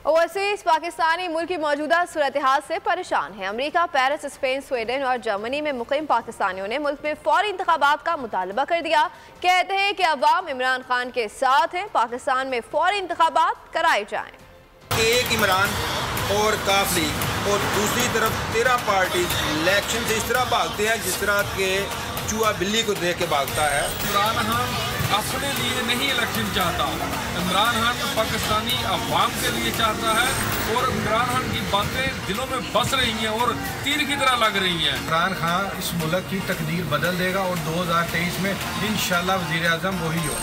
Overseas Pakistani मुल्क की मौजूदा सूरत हाल से परेशान है। अमरीका, पेरिस, स्पेन, स्वीडन और जर्मनी में मुकीम पाकिस्तानियों ने मुल्क में फौरी इंतखाबात का मुतालबा कर दिया। कहते हैं कि अवाम इमरान खान के साथ हैं, पाकिस्तान में फौरी इंतखाबात कराए जाएं। एक इमरान और काफ लीग और दूसरी तरफ 13 पार्टी इलेक्शन से इस तरह भागते हैं जिस तरह के चूहा बिल्ली को देख के भागता है। इमरान खान अपने लिए नहीं इलेक्शन चाहता, इमरान खान पाकिस्तानी अवाम के लिए चाहता है और इमरान खान की बातें दिलों में बस रही हैं और तीर की तरह लग रही हैं। इमरान खान इस मुल्क की तकदीर बदल देगा और 2023 में इंशाल्लाह वज़ीर आज़म वही हो।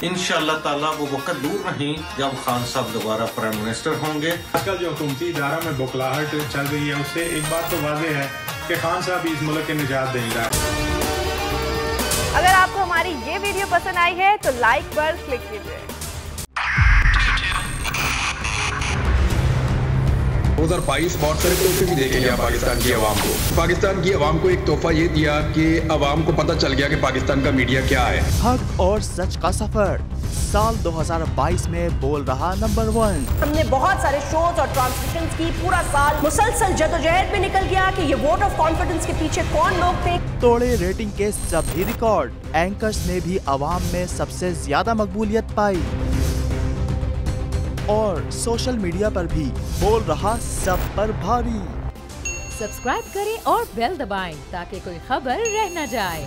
इंशाल्लाह ताला वो वक्त दूर नहीं जब खान साहब दोबारा प्राइम मिनिस्टर होंगे। आजकल जो हुकूमती इदारा में बौखलाहट चल रही है उससे एक बात तो वाज़ेह है कि खान साहब इस मुल्क की निजात देंगे। अगर आपको हमारी ये वीडियो पसंद आई है तो लाइक पर क्लिक कीजिए। 2022 बहुत सारे तोहफे भी देखे गया पाकिस्तान की आवाम को। पाकिस्तान की आवाम को एक तोहफा ये दिया कि आवाम को पता चल गया कि पाकिस्तान का मीडिया क्या है। हक और सच का सफर साल 2022 में बोल रहा नंबर 1। हमने बहुत सारे शोज और ट्रांसमिशंस की, पूरा साल मुसलसल जदोजहद में निकल गया कि ये वोट ऑफ कॉन्फिडेंस के पीछे कौन लोग थे। तोड़े रेटिंग के सभी रिकॉर्ड। एंकर्स ने भी आवाम में सबसे ज्यादा मकबूलियत पाई और सोशल मीडिया पर भी बोल रहा सब पर भारी। सब्सक्राइब करें और बेल दबाएं ताकि कोई खबर रह न जाए।